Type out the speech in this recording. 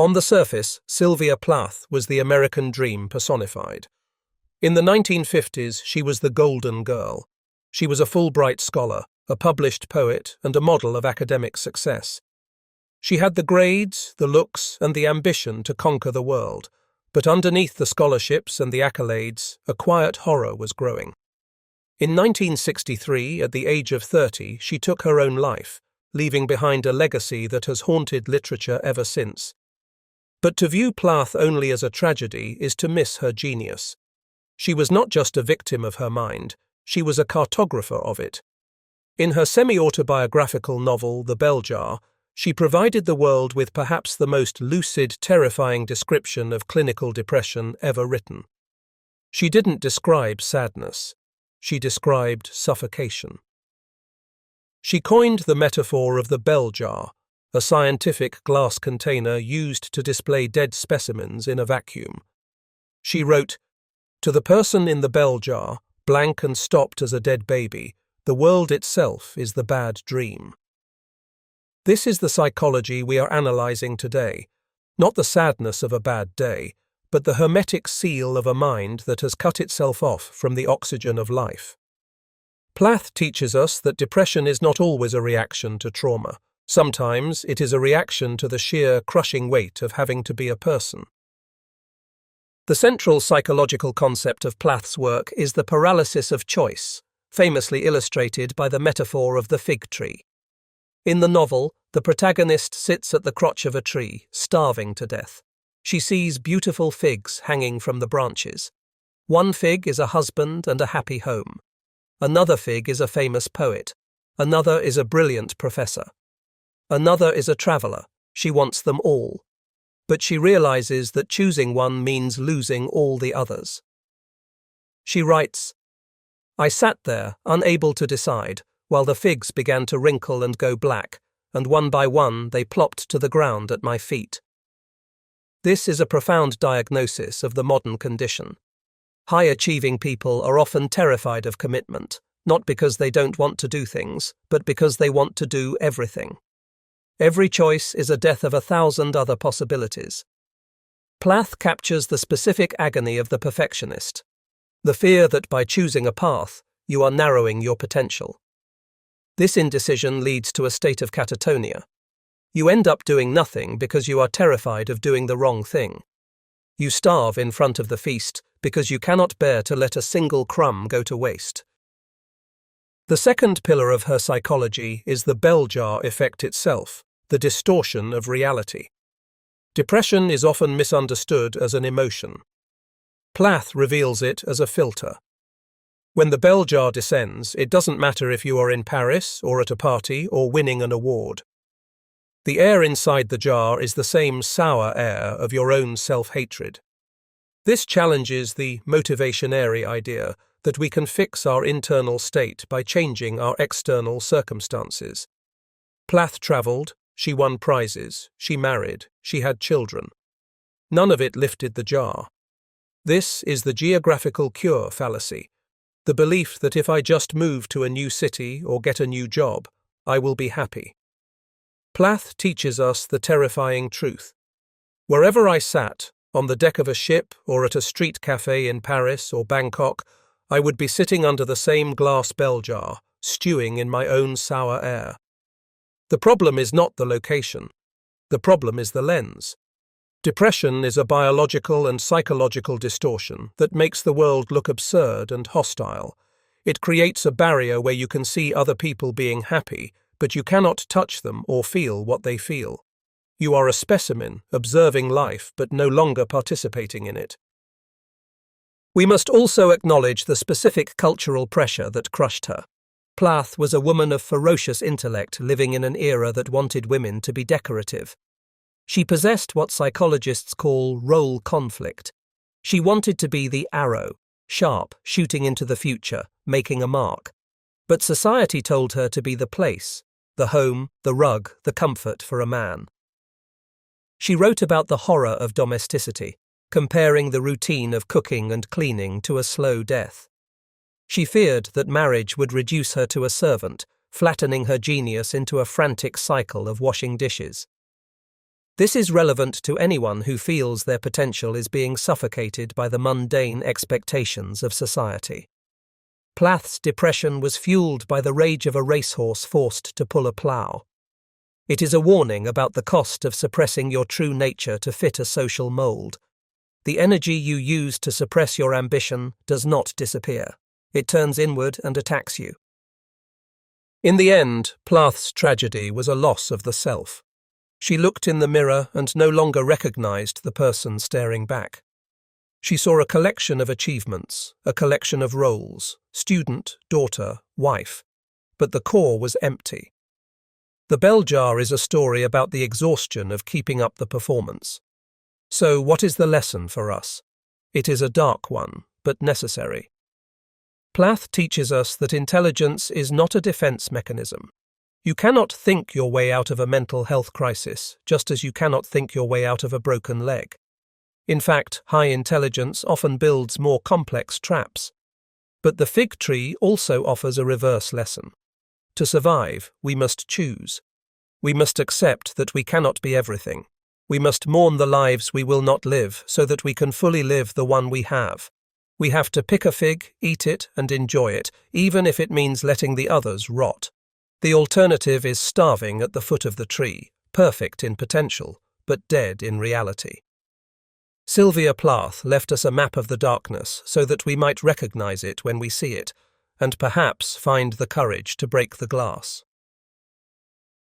On the surface, Sylvia Plath was the American dream personified. In the 1950s, she was the golden girl. She was a Fulbright scholar, a published poet, and a model of academic success. She had the grades, the looks, and the ambition to conquer the world, but underneath the scholarships and the accolades, a quiet horror was growing. In 1963, at the age of 30, she took her own life, leaving behind a legacy that has haunted literature ever since. But to view Plath only as a tragedy is to miss her genius. She was not just a victim of her mind, she was a cartographer of it. In her semi-autobiographical novel, The Bell Jar, she provided the world with perhaps the most lucid, terrifying description of clinical depression ever written. She didn't describe sadness. She described suffocation. She coined the metaphor of the bell jar, a scientific glass container used to display dead specimens in a vacuum. She wrote, "To the person in the bell jar, blank and stopped as a dead baby, the world itself is the bad dream." This is the psychology we are analysing today, not the sadness of a bad day, but the hermetic seal of a mind that has cut itself off from the oxygen of life. Plath teaches us that depression is not always a reaction to trauma. Sometimes it is a reaction to the sheer, crushing weight of having to be a person. The central psychological concept of Plath's work is the paralysis of choice, famously illustrated by the metaphor of the fig tree. In the novel, the protagonist sits at the crotch of a tree, starving to death. She sees beautiful figs hanging from the branches. One fig is a husband and a happy home. Another fig is a famous poet. Another is a brilliant professor. Another is a traveller. She wants them all. But she realises that choosing one means losing all the others. She writes, "I sat there, unable to decide, while the figs began to wrinkle and go black, and one by one they plopped to the ground at my feet." This is a profound diagnosis of the modern condition. High-achieving people are often terrified of commitment, not because they don't want to do things, but because they want to do everything. Every choice is a death of 1,000 other possibilities. Plath captures the specific agony of the perfectionist, the fear that by choosing a path, you are narrowing your potential. This indecision leads to a state of catatonia. You end up doing nothing because you are terrified of doing the wrong thing. You starve in front of the feast because you cannot bear to let a single crumb go to waste. The second pillar of her psychology is the bell jar effect itself, the distortion of reality. Depression is often misunderstood as an emotion. Plath reveals it as a filter. When the bell jar descends, it doesn't matter if you are in Paris or at a party or winning an award. The air inside the jar is the same sour air of your own self-hatred. This challenges the motivationairy idea that we can fix our internal state by changing our external circumstances. Plath travelled, she won prizes, she married, she had children. None of it lifted the jar. This is the geographical cure fallacy, the belief that if I just move to a new city or get a new job, I will be happy. Plath teaches us the terrifying truth. Wherever I sat, on the deck of a ship or at a street cafe in Paris or Bangkok, I would be sitting under the same glass bell jar, stewing in my own sour air. The problem is not the location. The problem is the lens. Depression is a biological and psychological distortion that makes the world look absurd and hostile. It creates a barrier where you can see other people being happy, but you cannot touch them or feel what they feel. You are a specimen, observing life, but no longer participating in it. We must also acknowledge the specific cultural pressure that crushed her. Plath was a woman of ferocious intellect living in an era that wanted women to be decorative. She possessed what psychologists call role conflict. She wanted to be the arrow, sharp, shooting into the future, making a mark. But society told her to be the place, the home, the rug, the comfort for a man. She wrote about the horror of domesticity, comparing the routine of cooking and cleaning to a slow death. She feared that marriage would reduce her to a servant, flattening her genius into a frantic cycle of washing dishes. This is relevant to anyone who feels their potential is being suffocated by the mundane expectations of society. Plath's depression was fueled by the rage of a racehorse forced to pull a plough. It is a warning about the cost of suppressing your true nature to fit a social mold. The energy you use to suppress your ambition does not disappear. It turns inward and attacks you. In the end, Plath's tragedy was a loss of the self. She looked in the mirror and no longer recognized the person staring back. She saw a collection of achievements, a collection of roles, student, daughter, wife, but the core was empty. The bell jar is a story about the exhaustion of keeping up the performance. So what is the lesson for us? It is a dark one, but necessary. Plath teaches us that intelligence is not a defense mechanism. You cannot think your way out of a mental health crisis, just as you cannot think your way out of a broken leg. In fact, high intelligence often builds more complex traps. But the fig tree also offers a reverse lesson. To survive, we must choose. We must accept that we cannot be everything. We must mourn the lives we will not live so that we can fully live the one we have. We have to pick a fig, eat it, and enjoy it, even if it means letting the others rot. The alternative is starving at the foot of the tree, perfect in potential, but dead in reality. Sylvia Plath left us a map of the darkness so that we might recognize it when we see it, and perhaps find the courage to break the glass.